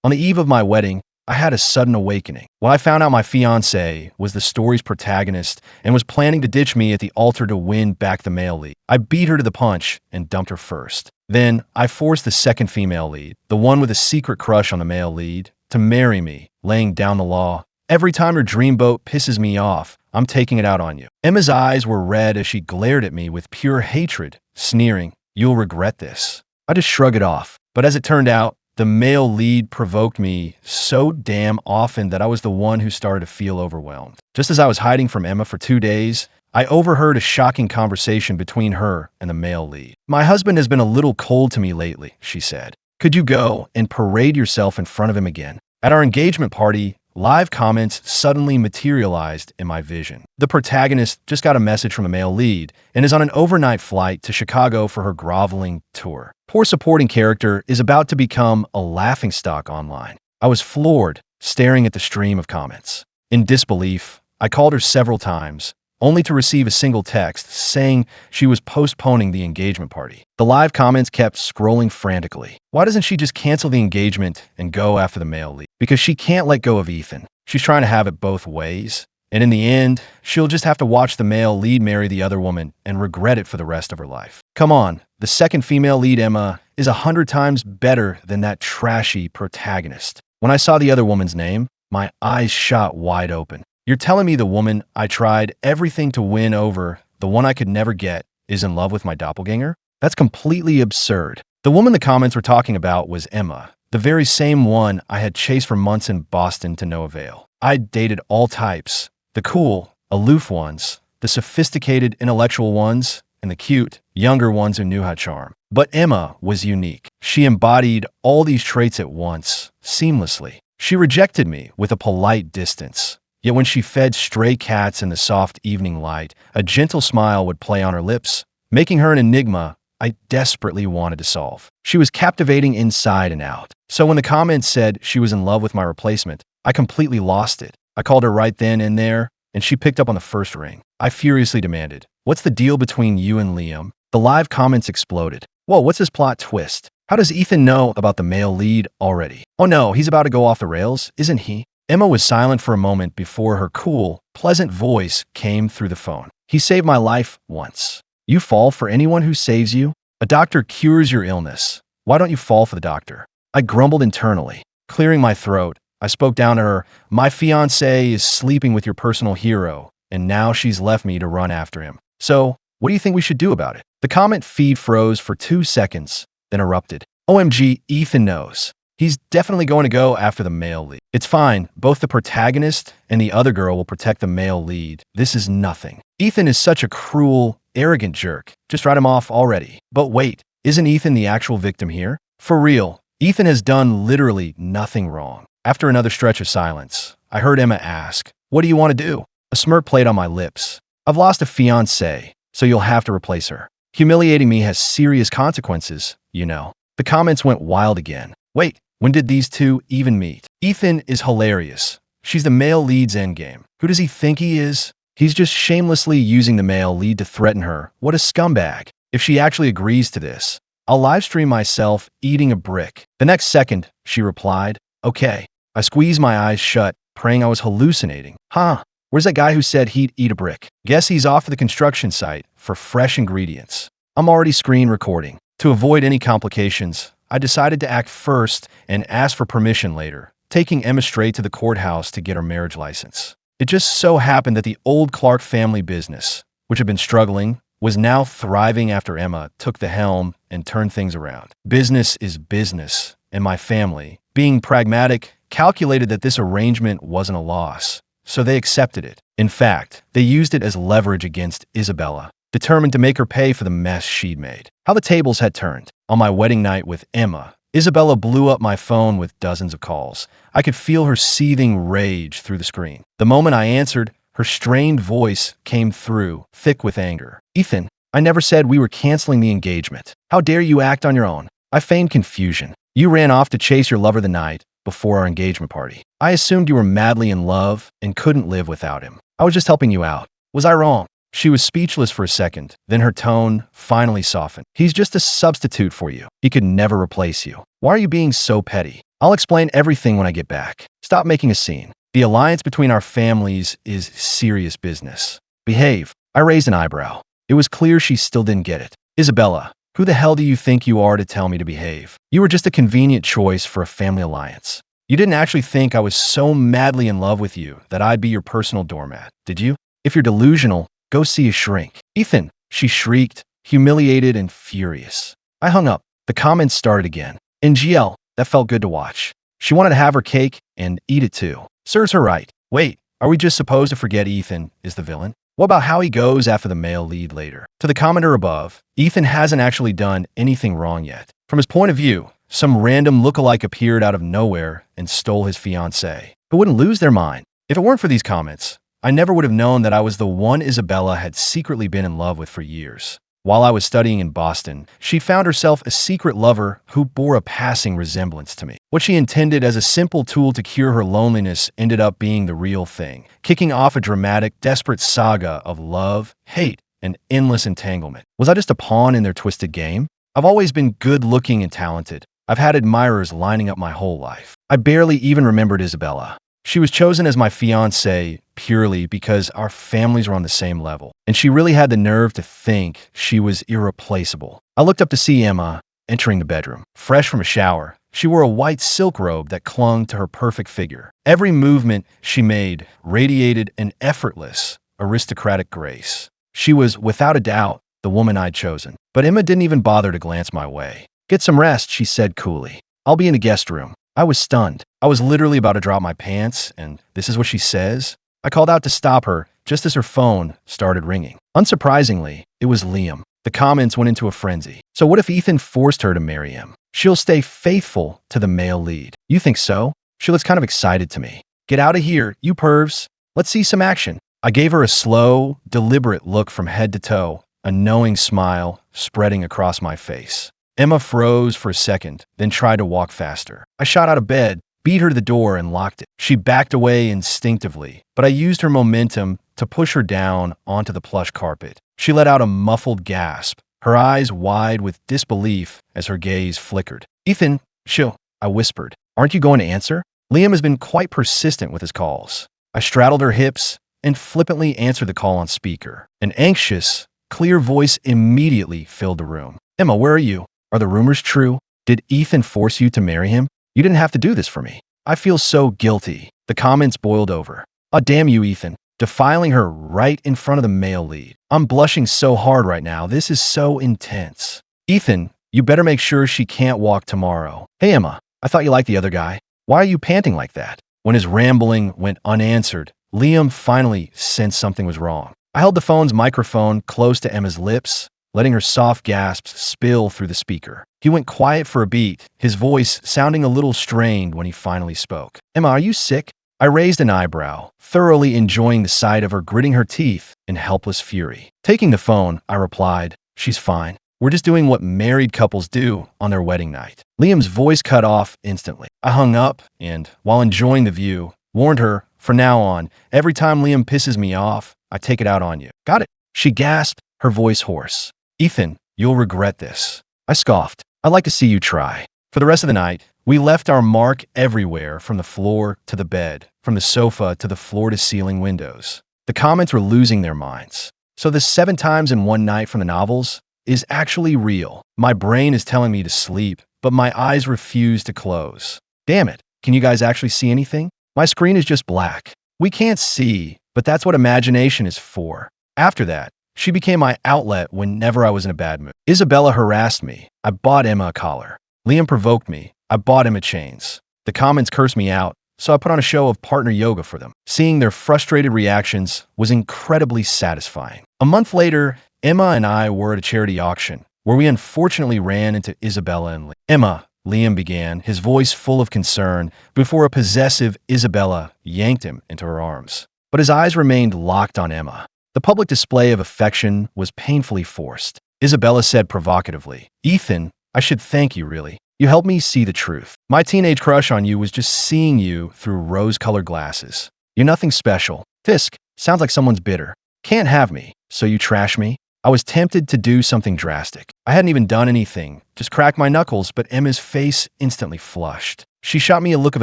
On the eve of my wedding, I had a sudden awakening. When I found out my fiancé was the story's protagonist and was planning to ditch me at the altar to win back the male lead, I beat her to the punch and dumped her first. Then, I forced the second female lead, the one with a secret crush on the male lead, to marry me, laying down the law. Every time your dreamboat pisses me off, I'm taking it out on you. Emma's eyes were red as she glared at me with pure hatred, sneering, "You'll regret this." I just shrugged it off. But as it turned out, the male lead provoked me so damn often that I was the one who started to feel overwhelmed. Just as I was hiding from Emma for 2 days, I overheard a shocking conversation between her and the male lead. "My husband has been a little cold to me lately," she said. "Could you go and parade yourself in front of him again?" At our engagement party, live comments suddenly materialized in my vision. The protagonist just got a message from the male lead and is on an overnight flight to Chicago for her groveling tour. Poor supporting character is about to become a laughingstock online. I was floored, staring at the stream of comments. In disbelief, I called her several times, only to receive a single text saying she was postponing the engagement party. The live comments kept scrolling frantically. Why doesn't she just cancel the engagement and go after the male lead? Because she can't let go of Ethan. She's trying to have it both ways. And in the end, she'll just have to watch the male lead marry the other woman and regret it for the rest of her life. Come on, the second female lead, Emma, is 100 times better than that trashy protagonist. When I saw the other woman's name, my eyes shot wide open. You're telling me the woman I tried everything to win over, the one I could never get, is in love with my doppelganger? That's completely absurd. The woman the comments were talking about was Emma, the very same one I had chased for months in Boston to no avail. I'd dated all types, the cool, aloof ones, the sophisticated, intellectual ones, and the cute, younger ones who knew how to charm. But Emma was unique. She embodied all these traits at once, seamlessly. She rejected me with a polite distance. Yet when she fed stray cats in the soft evening light, a gentle smile would play on her lips, making her an enigma I desperately wanted to solve. She was captivating inside and out. So when the comments said she was in love with my replacement, I completely lost it. I called her right then and there, and she picked up on the first ring. I furiously demanded, "What's the deal between you and Liam?" The live comments exploded. "Whoa, what's his plot twist? How does Ethan know about the male lead already? Oh no, he's about to go off the rails, isn't he?" Emma was silent for a moment before her cool, pleasant voice came through the phone. "He saved my life once. You fall for anyone who saves you? A doctor cures your illness. Why don't you fall for the doctor?" I grumbled internally. Clearing my throat, I spoke down to her. "My fiancé is sleeping with your personal hero, and now she's left me to run after him. So, what do you think we should do about it?" The comment feed froze for 2 seconds, then erupted. "OMG, Ethan knows. He's definitely going to go after the male lead. It's fine. Both the protagonist and the other girl will protect the male lead. This is nothing. Ethan is such a cruel, arrogant jerk. Just write him off already." But wait, isn't Ethan the actual victim here? For real, Ethan has done literally nothing wrong. After another stretch of silence, I heard Emma ask, "What do you want to do?" A smirk played on my lips. "I've lost a fiancé, so you'll have to replace her. Humiliating me has serious consequences, you know." The comments went wild again. "Wait, when did these two even meet? Ethan is hilarious. She's the male lead's endgame. Who does he think he is? He's just shamelessly using the male lead to threaten her. What a scumbag. If she actually agrees to this, I'll livestream myself eating a brick." The next second, she replied, "Okay." I squeezed my eyes shut, praying I was hallucinating. Huh, where's that guy who said he'd eat a brick? Guess he's off to the construction site for fresh ingredients. I'm already screen recording. To avoid any complications, I decided to act first and ask for permission later, taking Emma straight to the courthouse to get her marriage license. It just so happened that the old Clark family business, which had been struggling, was now thriving after Emma took the helm and turned things around. Business is business, and my family, being pragmatic, calculated that this arrangement wasn't a loss, so they accepted it. In fact, they used it as leverage against Isabella, determined to make her pay for the mess she'd made. How the tables had turned. On my wedding night with Emma, Isabella blew up my phone with dozens of calls. I could feel her seething rage through the screen. The moment I answered, her strained voice came through, thick with anger. "Ethan, I never said we were canceling the engagement. How dare you act on your own?" I feigned confusion. "You ran off to chase your lover the night before our engagement party. I assumed you were madly in love and couldn't live without him. I was just helping you out. Was I wrong?" She was speechless for a second, then her tone finally softened. "He's just a substitute for you. He could never replace you. Why are you being so petty? I'll explain everything when I get back. Stop making a scene. The alliance between our families is serious business. Behave. I raised an eyebrow. It was clear she still didn't get it. Isabella, who the hell do you think you are to tell me to behave? You were just a convenient choice for a family alliance. You didn't actually think I was so madly in love with you that I'd be your personal doormat, did you? If you're delusional, go see a shrink. Ethan, she shrieked, humiliated and furious. I hung up. The comments started again. NGL, that felt good to watch. She wanted to have her cake and eat it too. Serves her right. Wait, are we just supposed to forget Ethan is the villain? What about how he goes after the male lead later? To the commenter above, Ethan hasn't actually done anything wrong yet. From his point of view, some random lookalike appeared out of nowhere and stole his fiancée. Who wouldn't lose their mind? If it weren't for these comments, I never would have known that I was the one Isabella had secretly been in love with for years. While I was studying in Boston, she found herself a secret lover who bore a passing resemblance to me. What she intended as a simple tool to cure her loneliness ended up being the real thing, kicking off a dramatic, desperate saga of love, hate, and endless entanglement. Was I just a pawn in their twisted game? I've always been good-looking and talented. I've had admirers lining up my whole life. I barely even remembered Isabella. She was chosen as my fiancée purely because our families were on the same level, and she really had the nerve to think she was irreplaceable. I looked up to see Emma entering the bedroom. Fresh from a shower, she wore a white silk robe that clung to her perfect figure. Every movement she made radiated an effortless, aristocratic grace. She was, without a doubt, the woman I'd chosen. But Emma didn't even bother to glance my way. "Get some rest," she said coolly. "I'll be in the guest room." I was stunned. I was literally about to drop my pants, and this is what she says? I called out to stop her just as her phone started ringing. Unsurprisingly, it was Liam. The comments went into a frenzy. So what if Ethan forced her to marry him? She'll stay faithful to the male lead. You think so? She looks kind of excited to me. "Get out of here, you pervs. Let's see some action." I gave her a slow, deliberate look from head to toe, a knowing smile spreading across my face. Emma froze for a second, then tried to walk faster. I shot out of bed, beat her to the door, and locked it. She backed away instinctively, but I used her momentum to push her down onto the plush carpet. She let out a muffled gasp, her eyes wide with disbelief as her gaze flickered. "Ethan, chill," I whispered. "Aren't you going to answer?" Liam has been quite persistent with his calls. I straddled her hips and flippantly answered the call on speaker. An anxious, clear voice immediately filled the room. "Emma, where are you? Are the rumors true? Did Ethan force you to marry him? You didn't have to do this for me. I feel so guilty." The comments boiled over. "Oh, damn you, Ethan. Defiling her right in front of the male lead. I'm blushing so hard right now. This is so intense. Ethan, you better make sure she can't walk tomorrow. Hey, Emma, I thought you liked the other guy. Why are you panting like that?" When his rambling went unanswered, Liam finally sensed something was wrong. I held the phone's microphone close to Emma's lips, letting her soft gasps spill through the speaker. He went quiet for a beat, his voice sounding a little strained when he finally spoke. "Emma, are you sick?" I raised an eyebrow, thoroughly enjoying the sight of her gritting her teeth in helpless fury. Taking the phone, I replied, "She's fine. We're just doing what married couples do on their wedding night." Liam's voice cut off instantly. I hung up and, while enjoying the view, warned her, "From now on, every time Liam pisses me off, I take it out on you." "Got it," she gasped, her voice hoarse. "Ethan, you'll regret this." I scoffed. "I'd like to see you try." For the rest of the night, we left our mark everywhere, from the floor to the bed, from the sofa to the floor-to-ceiling windows. The comments were losing their minds. So the 7 times in one night from the novels is actually real. My brain is telling me to sleep, but my eyes refuse to close. Damn it, can you guys actually see anything? My screen is just black. We can't see, but that's what imagination is for. After that, she became my outlet whenever I was in a bad mood. Isabella harassed me. I bought Emma a collar. Liam provoked me. I bought Emma chains. The comments cursed me out, so I put on a show of partner yoga for them. Seeing their frustrated reactions was incredibly satisfying. A month later, Emma and I were at a charity auction, where we unfortunately ran into Isabella and Liam. "Emma," Liam began, his voice full of concern, before a possessive Isabella yanked him into her arms. But his eyes remained locked on Emma. The public display of affection was painfully forced. Isabella said provocatively, "Ethan, I should thank you, really. You helped me see the truth. My teenage crush on you was just seeing you through rose-colored glasses. You're nothing special. Fisk, sounds like someone's bitter. Can't have me, so you trash me?" I was tempted to do something drastic. I hadn't even done anything, just cracked my knuckles, but Emma's face instantly flushed. She shot me a look of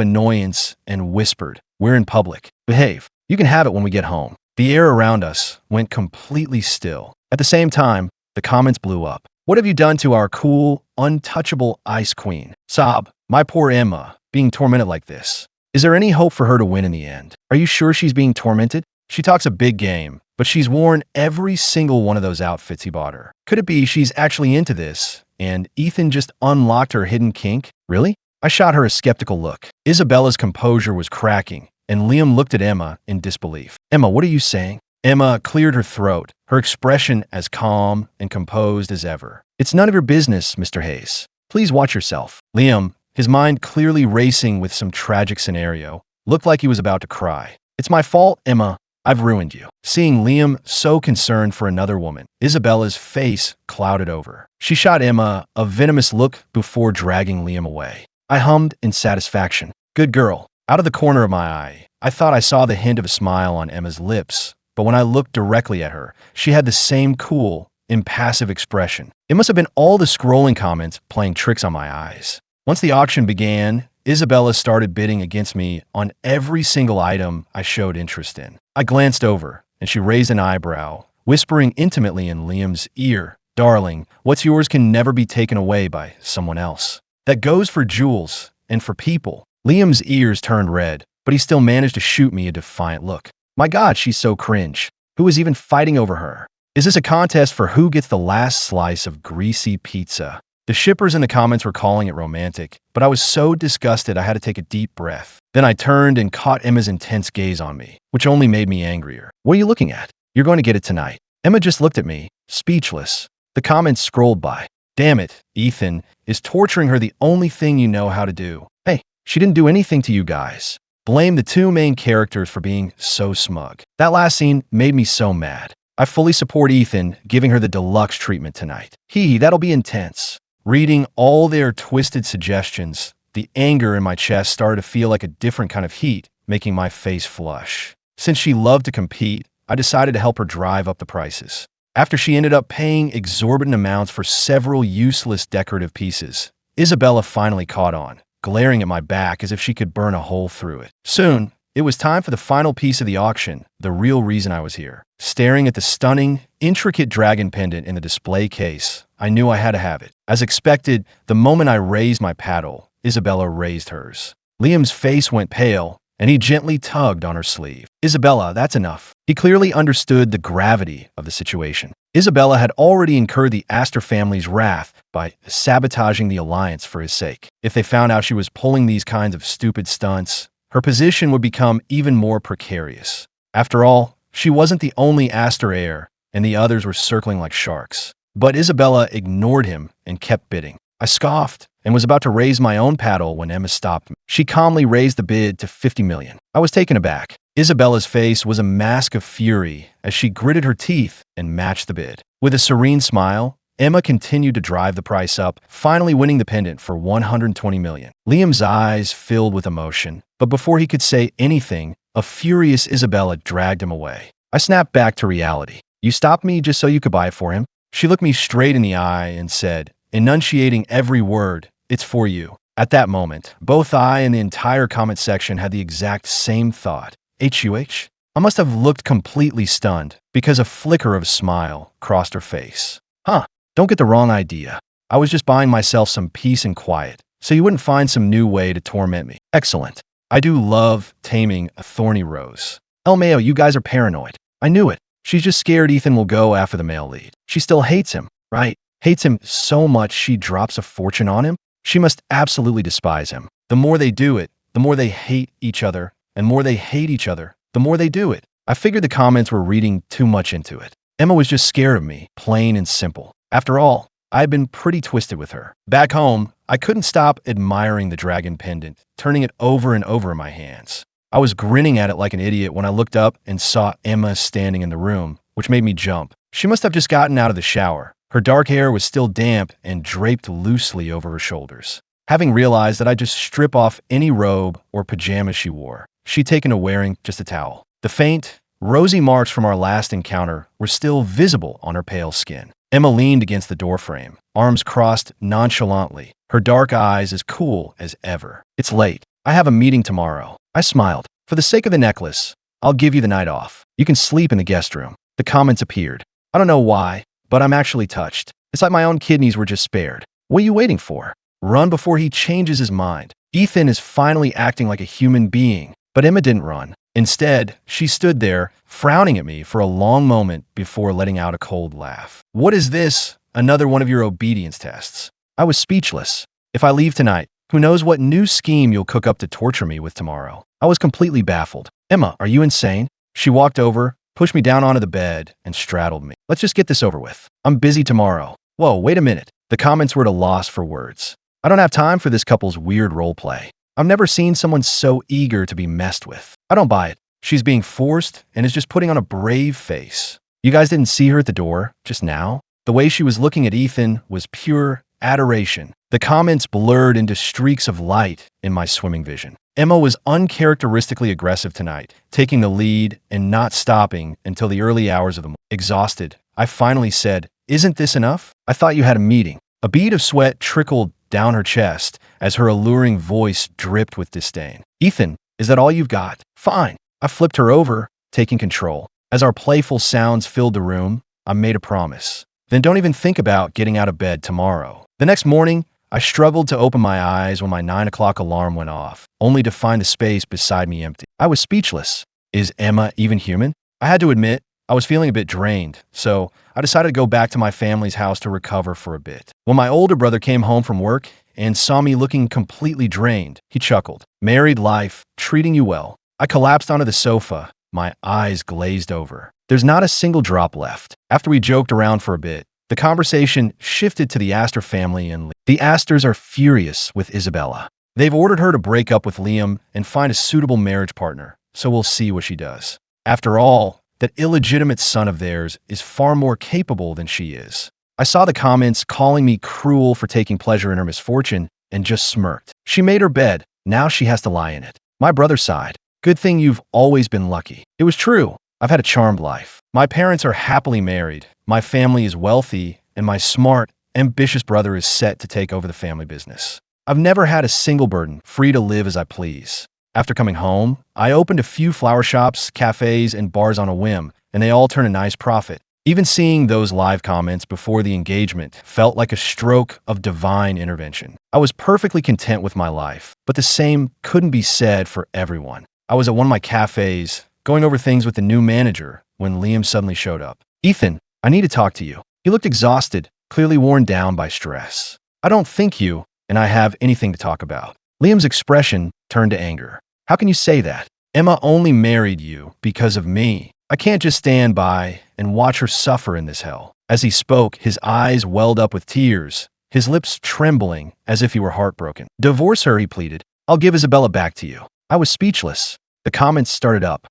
annoyance and whispered, "We're in public. Behave. You can have it when we get home." The air around us went completely still. At the same time, the comments blew up. "What have you done to our cool, untouchable ice queen? Sob, my poor Emma, being tormented like this. Is there any hope for her to win in the end? Are you sure she's being tormented? She talks a big game, but she's worn every single one of those outfits he bought her. Could it be she's actually into this, and Ethan just unlocked her hidden kink? Really?" I shot her a skeptical look. Isabella's composure was cracking, and Liam looked at Emma in disbelief. "Emma, what are you saying?" Emma cleared her throat, her expression as calm and composed as ever. "It's none of your business, Mr. Hayes. Please watch yourself." Liam, his mind clearly racing with some tragic scenario, looked like he was about to cry. "It's my fault, Emma. I've ruined you." Seeing Liam so concerned for another woman, Isabella's face clouded over. She shot Emma a venomous look before dragging Liam away. I hummed in satisfaction. "Good girl." Out of the corner of my eye, I thought I saw the hint of a smile on Emma's lips, but when I looked directly at her, she had the same cool, impassive expression. It must have been all the scrolling comments playing tricks on my eyes. Once the auction began, Isabella started bidding against me on every single item I showed interest in. I glanced over, and she raised an eyebrow, whispering intimately in Liam's ear, "Darling, what's yours can never be taken away by someone else." That goes for jewels and for people. Liam's ears turned red, but he still managed to shoot me a defiant look. My God, she's so cringe. Who is even fighting over her? Is this a contest for who gets the last slice of greasy pizza? The shippers in the comments were calling it romantic, but I was so disgusted I had to take a deep breath. Then I turned and caught Emma's intense gaze on me, which only made me angrier. "What are you looking at? You're going to get it tonight." Emma just looked at me, speechless. The comments scrolled by. "Damn it, Ethan, is torturing her the only thing you know how to do? Hey, she didn't do anything to you guys." Blame the two main characters for being so smug. That last scene made me so mad. I fully support Ethan giving her the deluxe treatment tonight. That'll be intense. Reading all their twisted suggestions, the anger in my chest started to feel like a different kind of heat, making my face flush. Since she loved to compete, I decided to help her drive up the prices. After she ended up paying exorbitant amounts for several useless decorative pieces, Isabella finally caught on, glaring at my back as if she could burn a hole through it. Soon, it was time for the final piece of the auction, the real reason I was here. Staring at the stunning, intricate dragon pendant in the display case, I knew I had to have it. As expected, the moment I raised my paddle, Isabella raised hers. Liam's face went pale, and he gently tugged on her sleeve. "Isabella, that's enough." He clearly understood the gravity of the situation. Isabella had already incurred the Astor family's wrath by sabotaging the alliance for his sake. If they found out she was pulling these kinds of stupid stunts, her position would become even more precarious. After all, she wasn't the only Astor heir, and the others were circling like sharks. But Isabella ignored him and kept bidding. I scoffed and was about to raise my own paddle when Emma stopped me. She calmly raised the bid to $50 million. I was taken aback. Isabella's face was a mask of fury as she gritted her teeth and matched the bid. With a serene smile, Emma continued to drive the price up, finally winning the pendant for $120 million. Liam's eyes filled with emotion, but before he could say anything, a furious Isabella dragged him away. I snapped back to reality. "You stopped me just so you could buy it for him?" She looked me straight in the eye and said, enunciating every word, "It's for you." At that moment, both I and the entire comment section had the exact same thought. "HUH?" I must have looked completely stunned because a flicker of a smile crossed her face. "Huh, don't get the wrong idea. I was just buying myself some peace and quiet, so you wouldn't find some new way to torment me." "Excellent. I do love taming a thorny rose." "LMAO, you guys are paranoid." "I knew it. She's just scared Ethan will go after the male lead. She still hates him, right? Hates him so much she drops a fortune on him? She must absolutely despise him. The more they do it, the more they hate each other, and more they hate each other, the more they do it." I figured the comments were reading too much into it. Emma was just scared of me, plain and simple. After all, I had been pretty twisted with her. Back home, I couldn't stop admiring the dragon pendant, turning it over and over in my hands. I was grinning at it like an idiot when I looked up and saw Emma standing in the room, which made me jump. She must have just gotten out of the shower. Her dark hair was still damp and draped loosely over her shoulders. Having realized that I'd just strip off any robe or pajamas she wore, she'd taken to wearing just a towel. The faint, rosy marks from our last encounter were still visible on her pale skin. Emma leaned against the doorframe, arms crossed nonchalantly, her dark eyes as cool as ever. It's late. I have a meeting tomorrow. I smiled. For the sake of the necklace, I'll give you the night off. You can sleep in the guest room. The comments appeared. I don't know why, but I'm actually touched. It's like my own kidneys were just spared. What are you waiting for? Run before he changes his mind. Ethan is finally acting like a human being, but Emma didn't run. Instead, she stood there, frowning at me for a long moment before letting out a cold laugh. What is this? Another one of your obedience tests. I was speechless. If I leave tonight, who knows what new scheme you'll cook up to torture me with tomorrow? I was completely baffled. Emma, are you insane? She walked over, pushed me down onto the bed, and straddled me. Let's just get this over with. I'm busy tomorrow. Whoa, wait a minute. The comments were at a loss for words. I don't have time for this couple's weird role play. I've never seen someone so eager to be messed with. I don't buy it. She's being forced and is just putting on a brave face. You guys didn't see her at the door just now? The way she was looking at Ethan was pure adoration. The comments blurred into streaks of light in my swimming vision. Emma was uncharacteristically aggressive tonight, taking the lead and not stopping until the early hours of the morning. Exhausted, I finally said, "Isn't this enough? I thought you had a meeting." A bead of sweat trickled down her chest as her alluring voice dripped with disdain. "Ethan, is that all you've got? Fine." I flipped her over, taking control. As our playful sounds filled the room, I made a promise. Then don't even think about getting out of bed tomorrow. The next morning, I struggled to open my eyes when my 9 o'clock alarm went off, only to find the space beside me empty. I was speechless. Is Emma even human? I had to admit, I was feeling a bit drained, so I decided to go back to my family's house to recover for a bit. When my older brother came home from work and saw me looking completely drained, he chuckled. "Married life, treating you well." I collapsed onto the sofa, my eyes glazed over. There's not a single drop left. After we joked around for a bit, the conversation shifted to the Astor family and Liam. The Astors are furious with Isabella. They've ordered her to break up with Liam and find a suitable marriage partner, so we'll see what she does. After all, that illegitimate son of theirs is far more capable than she is. I saw the comments calling me cruel for taking pleasure in her misfortune and just smirked. She made her bed. Now she has to lie in it. My brother sighed. "Good thing you've always been lucky." It was true. I've had a charmed life. My parents are happily married. My family is wealthy, and my smart, ambitious brother is set to take over the family business. I've never had a single burden, free to live as I please. After coming home, I opened a few flower shops, cafes, and bars on a whim, and they all turned a nice profit. Even seeing those live comments before the engagement felt like a stroke of divine intervention. I was perfectly content with my life, but the same couldn't be said for everyone. I was at one of my cafes, going over things with the new manager, when Liam suddenly showed up. "Ethan, I need to talk to you." He looked exhausted, clearly worn down by stress. "I don't think you and I have anything to talk about." Liam's expression turned to anger. "How can you say that? Emma only married you because of me. I can't just stand by and watch her suffer in this hell." As he spoke, his eyes welled up with tears, his lips trembling as if he were heartbroken. "Divorce her," he pleaded. "I'll give Isabella back to you." I was speechless. The comments started up.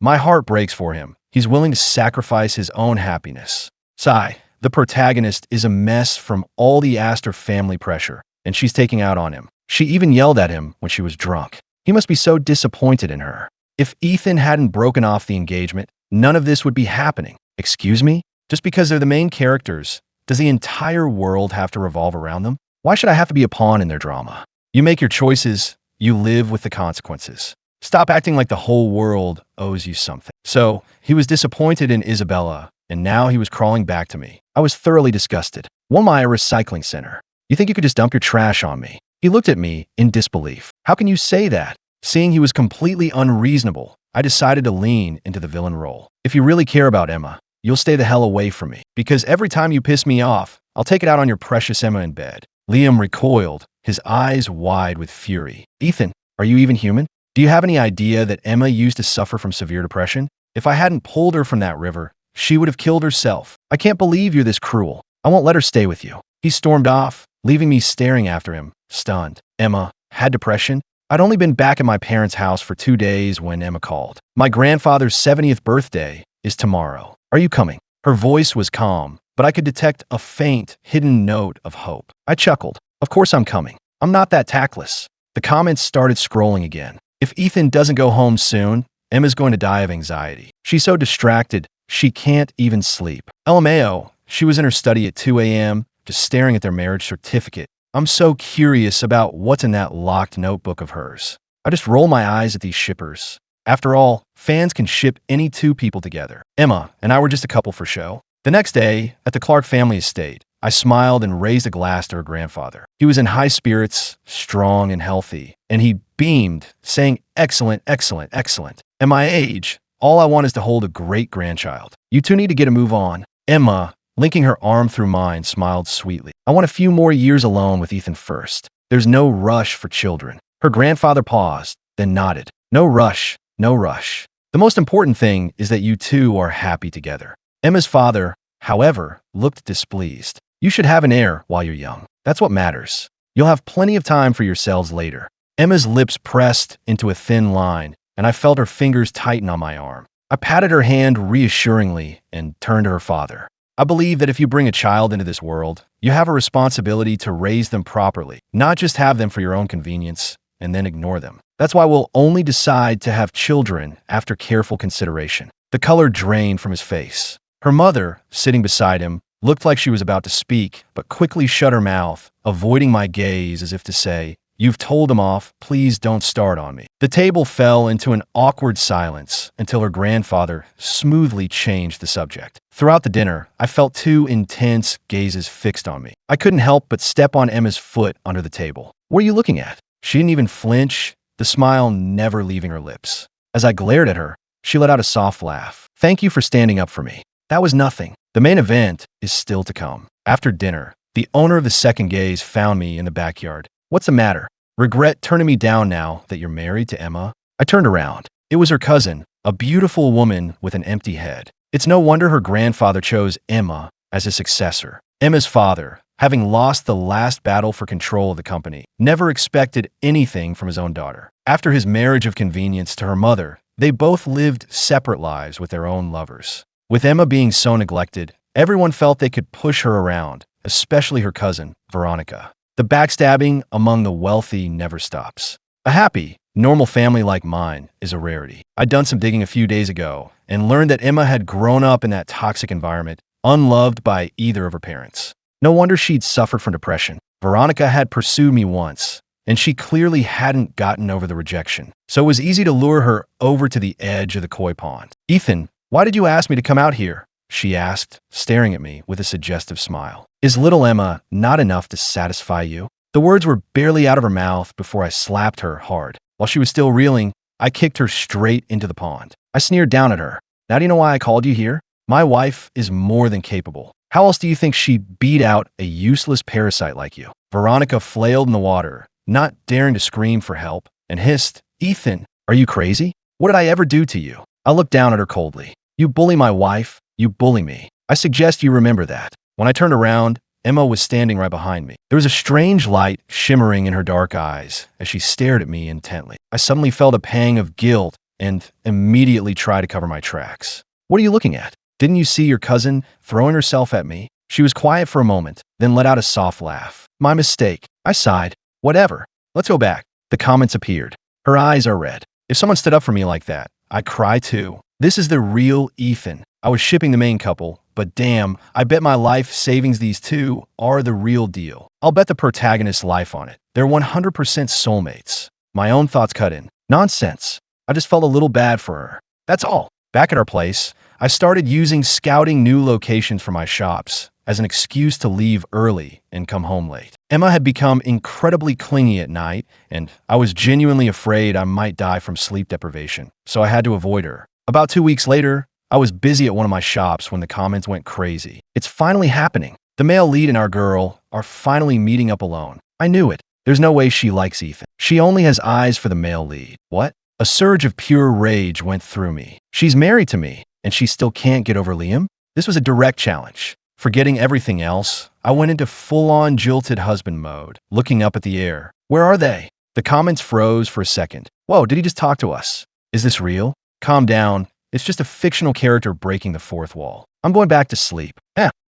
My heart breaks for him. He's willing to sacrifice his own happiness. Sigh, the protagonist is a mess from all the Astor family pressure, and she's taking out on him. She even yelled at him when she was drunk. He must be so disappointed in her. If Ethan hadn't broken off the engagement, none of this would be happening. Excuse me? Just because they're the main characters, does the entire world have to revolve around them? Why should I have to be a pawn in their drama? You make your choices, you live with the consequences. Stop acting like the whole world owes you something. So, he was disappointed in Isabella, and now he was crawling back to me. I was thoroughly disgusted. "One my recycling center. You think you could just dump your trash on me?" He looked at me in disbelief. "How can you say that?" Seeing he was completely unreasonable, I decided to lean into the villain role. "If you really care about Emma, you'll stay the hell away from me. Because every time you piss me off, I'll take it out on your precious Emma in bed." Liam recoiled, his eyes wide with fury. "Ethan, are you even human? Do you have any idea that Emma used to suffer from severe depression? If I hadn't pulled her from that river, she would have killed herself. I can't believe you're this cruel. I won't let her stay with you." He stormed off, leaving me staring after him, stunned. Emma had depression? I'd only been back at my parents' house for 2 days when Emma called. "My grandfather's 70th birthday is tomorrow. Are you coming?" Her voice was calm, but I could detect a faint, hidden note of hope. I chuckled. "Of course I'm coming. I'm not that tactless." The comments started scrolling again. "If Ethan doesn't go home soon, Emma's going to die of anxiety. She's so distracted, she can't even sleep. LMAO, She was in her study at 2 a.m., just staring at their marriage certificate. I'm so curious about what's in that locked notebook of hers. I just roll my eyes at these shippers. After all, fans can ship any two people together. Emma and I were just a couple for show. The next day, at the Clark family estate, I smiled and raised a glass to her grandfather. He was in high spirits, strong and healthy, and he beamed, saying, "Excellent, excellent, excellent. At my age, all I want is to hold a great-grandchild. You two need to get a move on." Emma, linking her arm through mine, smiled sweetly. "I want a few more years alone with Ethan first. There's no rush for children." Her grandfather paused, then nodded. "No rush, no rush. The most important thing is that you two are happy together." Emma's father, however, looked displeased. "You should have an heir while you're young. That's what matters. You'll have plenty of time for yourselves later." Emma's lips pressed into a thin line, and I felt her fingers tighten on my arm. I patted her hand reassuringly and turned to her father. "I believe that if you bring a child into this world, you have a responsibility to raise them properly, not just have them for your own convenience and then ignore them. That's why we'll only decide to have children after careful consideration." The color drained from his face. Her mother, sitting beside him, looked like she was about to speak, but quickly shut her mouth, avoiding my gaze as if to say, "You've told him off, please don't start on me." The table fell into an awkward silence until her grandfather smoothly changed the subject. Throughout the dinner, I felt two intense gazes fixed on me. I couldn't help but step on Emma's foot under the table. "What are you looking at?" She didn't even flinch, the smile never leaving her lips. As I glared at her, she let out a soft laugh. "Thank you for standing up for me. That was nothing. The main event is still to come." After dinner, the owner of the second gaze found me in the backyard. "What's the matter? Regret turning me down now that you're married to Emma?" I turned around. It was her cousin, a beautiful woman with an empty head. It's no wonder her grandfather chose Emma as his successor. Emma's father, having lost the last battle for control of the company, never expected anything from his own daughter. After his marriage of convenience to her mother, they both lived separate lives with their own lovers. With Emma being so neglected, everyone felt they could push her around, especially her cousin, Veronica. The backstabbing among the wealthy never stops. A happy, normal family like mine is a rarity. I'd done some digging a few days ago and learned that Emma had grown up in that toxic environment, unloved by either of her parents. No wonder she'd suffered from depression. Veronica had pursued me once, and she clearly hadn't gotten over the rejection. So it was easy to lure her over to the edge of the koi pond. "Ethan, why did you ask me to come out here?" she asked, staring at me with a suggestive smile. "Is little Emma not enough to satisfy you?" The words were barely out of her mouth before I slapped her hard. While she was still reeling, I kicked her straight into the pond. I sneered down at her. "Now do you know why I called you here? My wife is more than capable. How else do you think she beat out a useless parasite like you?" Veronica flailed in the water, not daring to scream for help, and hissed, "Ethan, are you crazy? What did I ever do to you?" I looked down at her coldly. "You bully my wife, you bully me. I suggest you remember that." When I turned around, Emma was standing right behind me. There was a strange light shimmering in her dark eyes as she stared at me intently. I suddenly felt a pang of guilt and immediately tried to cover my tracks. "What are you looking at? Didn't you see your cousin throwing herself at me?" She was quiet for a moment, then let out a soft laugh. "My mistake." I sighed. "Whatever. Let's go back." The comments appeared. Her eyes are red. If someone stood up for me like that, I'd cry too. This is the real Ethan. I was shipping the main couple, but damn, I bet my life savings these two are the real deal. I'll bet the protagonist's life on it. They're 100% soulmates. My own thoughts cut in. Nonsense. I just felt a little bad for her. That's all. Back at our place, I started using scouting new locations for my shops as an excuse to leave early and come home late. Emma had become incredibly clingy at night, and I was genuinely afraid I might die from sleep deprivation, so I had to avoid her. About 2 weeks later, I was busy at one of my shops when the comments went crazy. "It's finally happening. The male lead and our girl are finally meeting up alone. I knew it. There's no way she likes Ethan. She only has eyes for the male lead." What? A surge of pure rage went through me. She's married to me, and she still can't get over Liam? This was a direct challenge. Forgetting everything else, I went into full-on jilted husband mode, looking up at the air. "Where are they?" The comments froze for a second. "Whoa, did he just talk to us? Is this real?" "Calm down. It's just a fictional character breaking the fourth wall. I'm going back to sleep."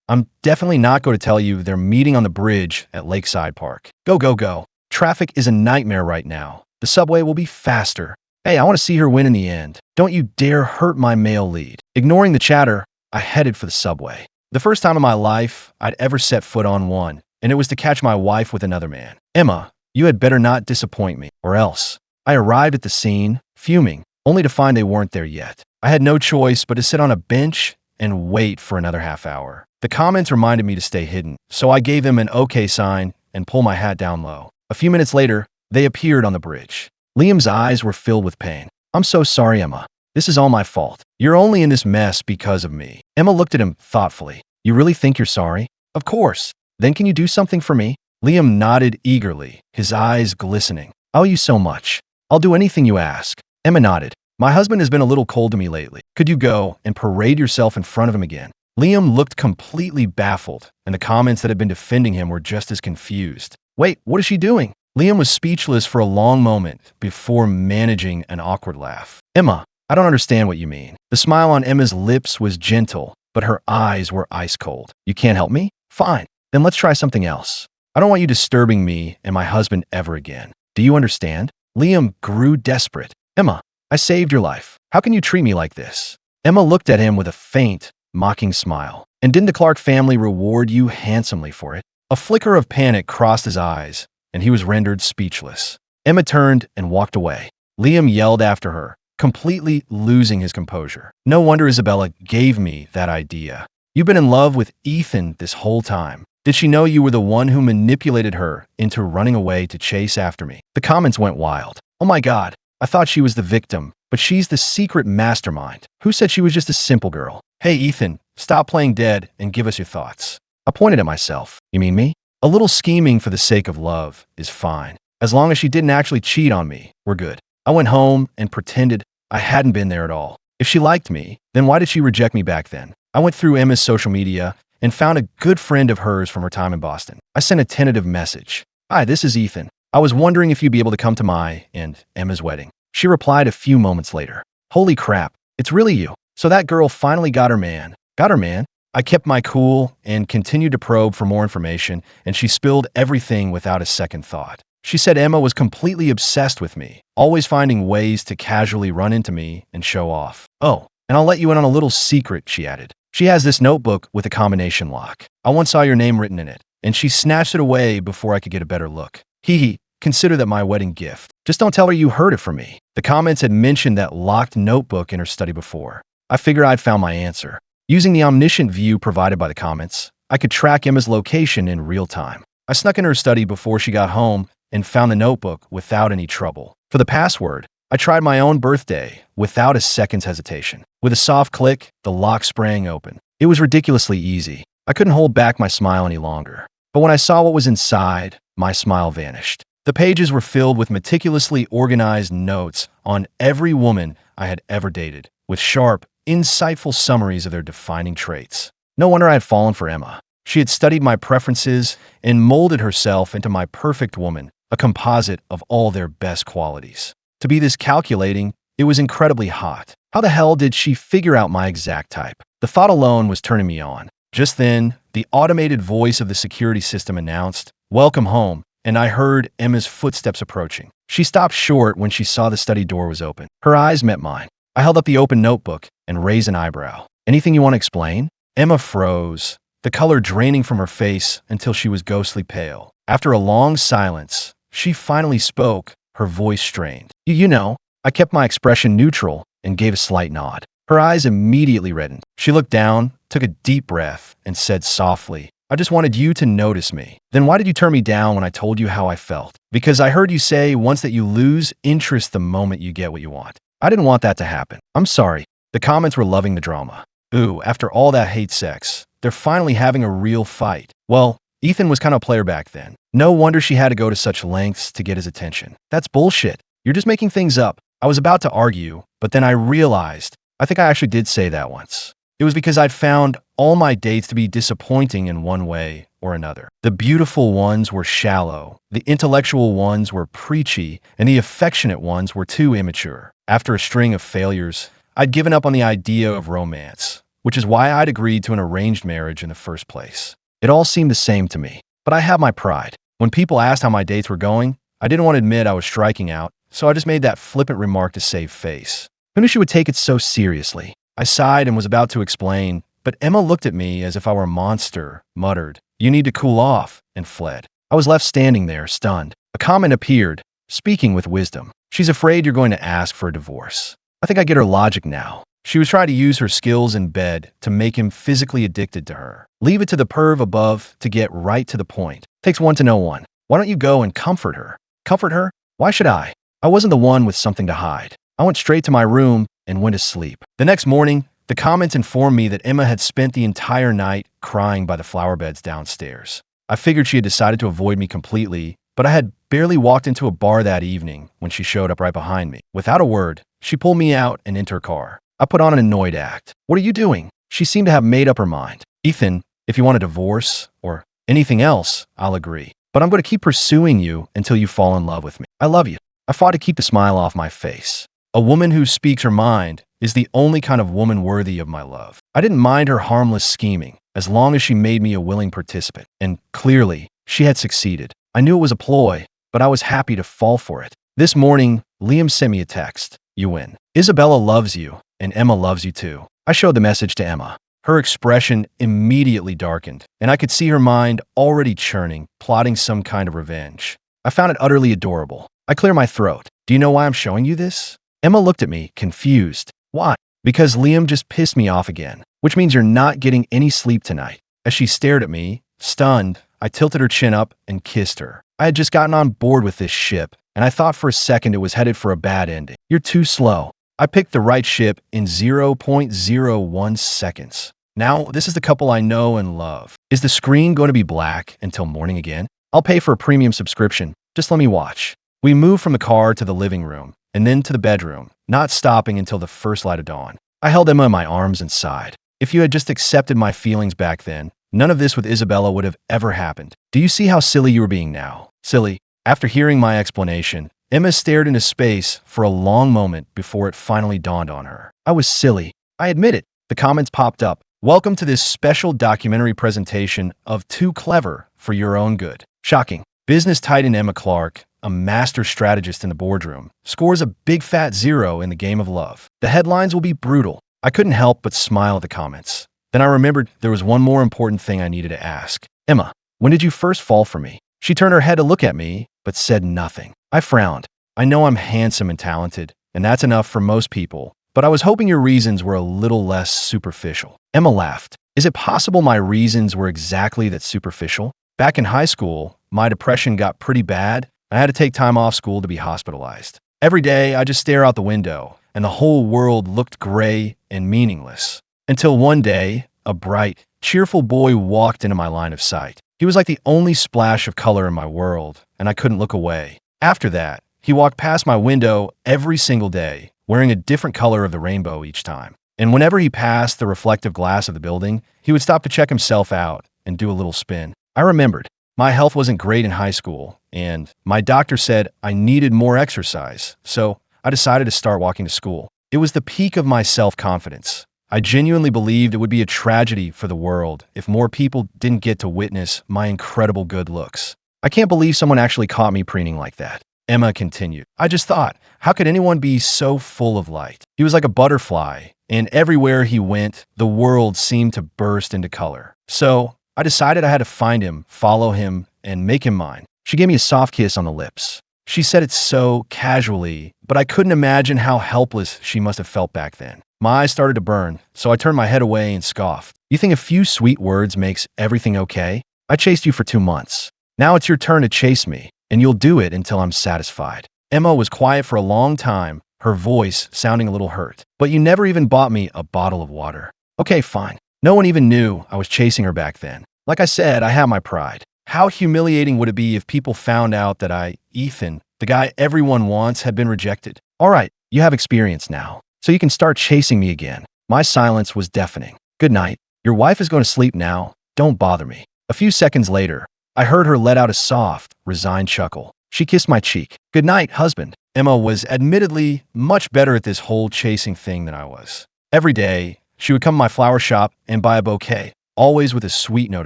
I'm definitely not going to tell you they're meeting on the bridge at Lakeside Park. Go, go, go. Traffic is a nightmare right now. The subway will be faster. Hey, I want to see her win in the end. Don't you dare hurt my male lead." Ignoring the chatter, I headed for the subway. The first time in my life I'd ever set foot on one, and it was to catch my wife with another man. Emma, you had better not disappoint me, or else. I arrived at the scene, fuming, only to find they weren't there yet. I had no choice but to sit on a bench and wait for another half hour. The comments reminded me to stay hidden, so I gave them an okay sign and pulled my hat down low. A few minutes later, they appeared on the bridge. Liam's eyes were filled with pain. I'm so sorry, Emma. This is all my fault. You're only in this mess because of me. Emma looked at him thoughtfully. You really think you're sorry? Of course. Then can you do something for me? Liam nodded eagerly, his eyes glistening. I owe you so much. I'll do anything you ask. Emma nodded. My husband has been a little cold to me lately. Could you go and parade yourself in front of him again? Liam looked completely baffled, and the comments that had been defending him were just as confused. Wait, what is she doing? Liam was speechless for a long moment before managing an awkward laugh. Emma, I don't understand what you mean. The smile on Emma's lips was gentle, but her eyes were ice cold. You can't help me? Fine. Then let's try something else. I don't want you disturbing me and my husband ever again. Do you understand? Liam grew desperate. Emma, I saved your life. How can you treat me like this? Emma looked at him with a faint, mocking smile. And didn't the Clark family reward you handsomely for it? A flicker of panic crossed his eyes, and he was rendered speechless. Emma turned and walked away. Liam yelled after her, completely losing his composure. No wonder Isabella gave me that idea. You've been in love with Ethan this whole time. Did she know you were the one who manipulated her into running away to chase after me? The comments went wild. Oh my God, I thought she was the victim, but she's the secret mastermind. Who said she was just a simple girl? Hey, Ethan, stop playing dead and give us your thoughts. I pointed at myself. You mean me? A little scheming for the sake of love is fine. As long as she didn't actually cheat on me, we're good. I went home and pretended I hadn't been there at all. If she liked me, then why did she reject me back then? I went through Emma's social media and found a good friend of hers from her time in Boston. I sent a tentative message. Hi, this is Ethan. I was wondering if you'd be able to come to my and Emma's wedding. She replied a few moments later. Holy crap, it's really you. So that girl finally got her man. Got her man? I kept my cool and continued to probe for more information, and she spilled everything without a second thought. She said Emma was completely obsessed with me, always finding ways to casually run into me and show off. Oh, and I'll let you in on a little secret, she added. She has this notebook with a combination lock. I once saw your name written in it, and she snatched it away before I could get a better look. Hee hee, consider that my wedding gift. Just don't tell her you heard it from me. The comments had mentioned that locked notebook in her study before. I figured I'd found my answer. Using the omniscient view provided by the comments, I could track Emma's location in real time. I snuck in her study before she got home and found the notebook without any trouble. For the password, I tried my own birthday without a second's hesitation. With a soft click, the lock sprang open. It was ridiculously easy. I couldn't hold back my smile any longer. But when I saw what was inside, my smile vanished. The pages were filled with meticulously organized notes on every woman I had ever dated, with sharp, insightful summaries of their defining traits. No wonder I had fallen for Emma. She had studied my preferences and molded herself into my perfect woman, a composite of all their best qualities. To be this calculating, it was incredibly hot. How the hell did she figure out my exact type? The thought alone was turning me on. Just then, the automated voice of the security system announced, "Welcome home," and I heard Emma's footsteps approaching. She stopped short when she saw the study door was open. Her eyes met mine. I held up the open notebook and raised an eyebrow. Anything you want to explain? Emma froze, the color draining from her face until she was ghostly pale. After a long silence, she finally spoke, her voice strained. You know, I kept my expression neutral and gave a slight nod. Her eyes immediately reddened. She looked down, took a deep breath, and said softly, I just wanted you to notice me. Then why did you turn me down when I told you how I felt? Because I heard you say once that you lose interest the moment you get what you want. I didn't want that to happen. I'm sorry. The comments were loving the drama. Ooh, after all that hate sex, they're finally having a real fight. Well, Ethan was kind of a player back then. No wonder she had to go to such lengths to get his attention. That's bullshit. You're just making things up. I was about to argue, but then I realized, I think I actually did say that once. It was because I'd found all my dates to be disappointing in one way or another. The beautiful ones were shallow, the intellectual ones were preachy, and the affectionate ones were too immature. After a string of failures, I'd given up on the idea of romance, which is why I'd agreed to an arranged marriage in the first place. It all seemed the same to me, but I have my pride. When people asked how my dates were going, I didn't want to admit I was striking out, so I just made that flippant remark to save face. Who knew she would take it so seriously? I sighed and was about to explain, But Emma looked at me as if I were a monster, muttered, "You need to cool off," and fled. I was left standing there, stunned. A comment appeared, speaking with wisdom. "She's afraid you're going to ask for a divorce." I think I get her logic now. She was trying to use her skills in bed to make him physically addicted to her. Leave it to the perv above to get right to the point. Takes one to know one. Why don't you go and comfort her? Comfort her? Why should I? I wasn't the one with something to hide. I went straight to my room and went to sleep. The next morning, the comments informed me that Emma had spent the entire night crying by the flower beds downstairs. I figured she had decided to avoid me completely, but I had barely walked into a bar that evening when she showed up right behind me. Without a word, she pulled me out and into her car. I put on an annoyed act. "What are you doing?" She seemed to have made up her mind. "Ethan, if you want a divorce or anything else, I'll agree. But I'm going to keep pursuing you until you fall in love with me. I love you." I fought to keep the smile off my face. A woman who speaks her mind is the only kind of woman worthy of my love. I didn't mind her harmless scheming, as long as she made me a willing participant. And clearly, she had succeeded. I knew it was a ploy, but I was happy to fall for it. This morning, Liam sent me a text. "You win. Isabella loves you, and Emma loves you too." I showed the message to Emma. Her expression immediately darkened, and I could see her mind already churning, plotting some kind of revenge. I found it utterly adorable. I cleared my throat. "Do you know why I'm showing you this?" Emma looked at me, confused. "Why?" "Because Liam just pissed me off again, which means you're not getting any sleep tonight." As she stared at me, stunned, I tilted her chin up and kissed her. I had just gotten on board with this ship, and I thought for a second it was headed for a bad ending. "You're too slow." I picked the right ship in 0.01 seconds. Now, this is the couple I know and love. Is the screen going to be black until morning again? I'll pay for a premium subscription. Just let me watch. We moved from the car to the living room, and then to the bedroom, not stopping until the first light of dawn. I held Emma in my arms and sighed. If you had just accepted my feelings back then, none of this with Isabella would have ever happened. Do you see how silly you are being now? Silly. After hearing my explanation, Emma stared into space for a long moment before it finally dawned on her. I was silly. I admit it. The comments popped up. "Welcome to this special documentary presentation of Too Clever for Your Own Good." Shocking. Business titan Emma Clark, a master strategist in the boardroom, scores a big fat 0 in the game of love. The headlines will be brutal. I couldn't help but smile at the comments. Then I remembered there was one more important thing I needed to ask. "Emma, when did you first fall for me?" She turned her head to look at me, but said nothing. I frowned. I know I'm handsome and talented, and that's enough for most people, but I was hoping your reasons were a little less superficial. Emma laughed. "Is it possible my reasons were exactly that superficial? Back in high school, my depression got pretty bad. I had to take time off school to be hospitalized. Every day, I just stare out the window, and the whole world looked gray and meaningless. Until one day, a bright, cheerful boy walked into my line of sight. He was like the only splash of color in my world, and I couldn't look away. After that, he walked past my window every single day, wearing a different color of the rainbow each time. And whenever he passed the reflective glass of the building, he would stop to check himself out and do a little spin. I remembered. My health wasn't great in high school, and my doctor said I needed more exercise, so I decided to start walking to school. It was the peak of my self-confidence. I genuinely believed it would be a tragedy for the world if more people didn't get to witness my incredible good looks. I can't believe someone actually caught me preening like that. Emma continued. "I just thought, how could anyone be so full of light? He was like a butterfly, and everywhere he went, the world seemed to burst into color. So I decided I had to find him, follow him, and make him mine." She gave me a soft kiss on the lips. She said it so casually, but I couldn't imagine how helpless she must have felt back then. My eyes started to burn, so I turned my head away and scoffed. "You think a few sweet words makes everything okay? I chased you for 2 months. Now it's your turn to chase me, and you'll do it until I'm satisfied." Emma was quiet for a long time, her voice sounding a little hurt. "But you never even bought me a bottle of water." "Okay, fine." No one even knew I was chasing her back then. Like I said, I have my pride. How humiliating would it be if people found out that Ethan, the guy everyone wants, had been rejected? "All right, you have experience now, so you can start chasing me again." My silence was deafening. "Good night. Your wife is going to sleep now. Don't bother me." A few seconds later, I heard her let out a soft, resigned chuckle. She kissed my cheek. "Good night, husband." Emma was admittedly much better at this whole chasing thing than I was. Every day, she would come to my flower shop and buy a bouquet, always with a sweet note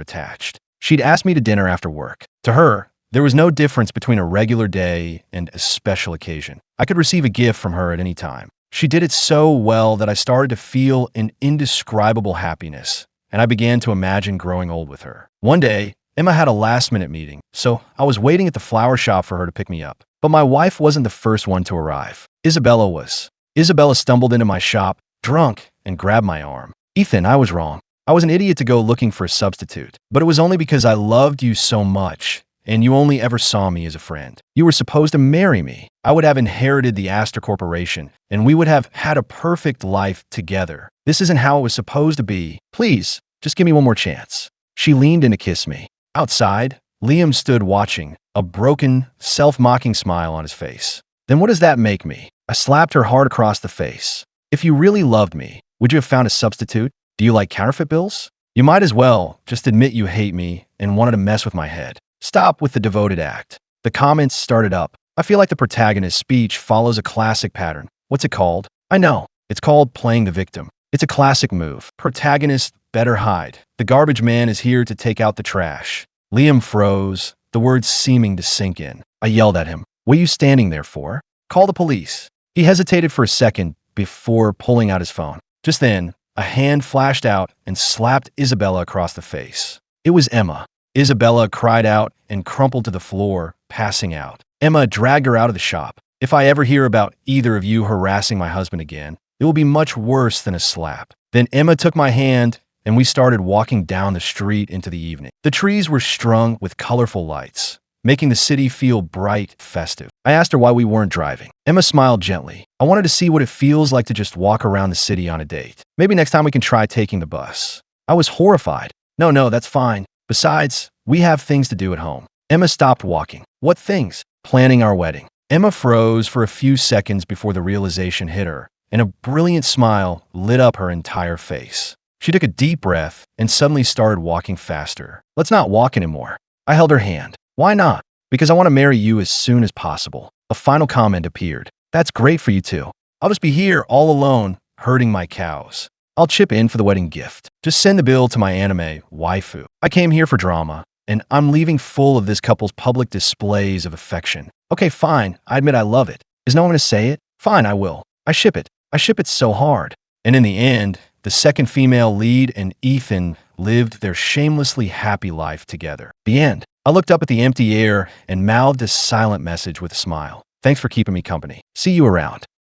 attached. She'd ask me to dinner after work. To her, there was no difference between a regular day and a special occasion. I could receive a gift from her at any time. She did it so well that I started to feel an indescribable happiness, and I began to imagine growing old with her. One day, Emma had a last-minute meeting, so I was waiting at the flower shop for her to pick me up. But my wife wasn't the first one to arrive. Isabella was. Isabella stumbled into my shop, drunk, and grabbed my arm. Ethan, I was wrong. I was an idiot to go looking for a substitute, but it was only because I loved you so much, and you only ever saw me as a friend. You were supposed to marry me. I would have inherited the Astor Corporation, and we would have had a perfect life together. This isn't how it was supposed to be. Please, just give me one more chance. She leaned in to kiss me. Outside, Liam stood watching, a broken, self-mocking smile on his face. Then what does that make me? I slapped her hard across the face. If you really loved me, would you have found a substitute? Do you like counterfeit bills? You might as well just admit you hate me and wanted to mess with my head. Stop with the devoted act. The comments started up. I feel like the protagonist's speech follows a classic pattern. What's it called? I know. It's called playing the victim. It's a classic move. Protagonist, better hide. The garbage man is here to take out the trash. Liam froze, the words seeming to sink in. I yelled at him. What are you standing there for? Call the police. He hesitated for a second before pulling out his phone. Just then, a hand flashed out and slapped Isabella across the face. It was Emma. Isabella cried out and crumpled to the floor, passing out. Emma dragged her out of the shop. If I ever hear about either of you harassing my husband again, it will be much worse than a slap. Then Emma took my hand and we started walking down the street into the evening. The trees were strung with colorful lights, making the city feel bright, festive. I asked her why we weren't driving. Emma smiled gently. I wanted to see what it feels like to just walk around the city on a date. Maybe next time we can try taking the bus. I was horrified. No, that's fine. Besides, we have things to do at home. Emma stopped walking. What things? Planning our wedding. Emma froze for a few seconds before the realization hit her, and a brilliant smile lit up her entire face. She took a deep breath and suddenly started walking faster. Let's not walk anymore. I held her hand. Why not? Because I want to marry you as soon as possible. A final comment appeared. That's great for you two. I'll just be here all alone, herding my cows. I'll chip in for the wedding gift. Just send the bill to my anime waifu. I came here for drama, and I'm leaving full of this couple's public displays of affection. Okay, fine. I admit I love it. Is no one going to say it? Fine, I will. I ship it. I ship it so hard. And in the end, the second female lead and Ethan lived their shamelessly happy life together. The end. I looked up at the empty air and mouthed a silent message with a smile. Thanks for keeping me company. See you around.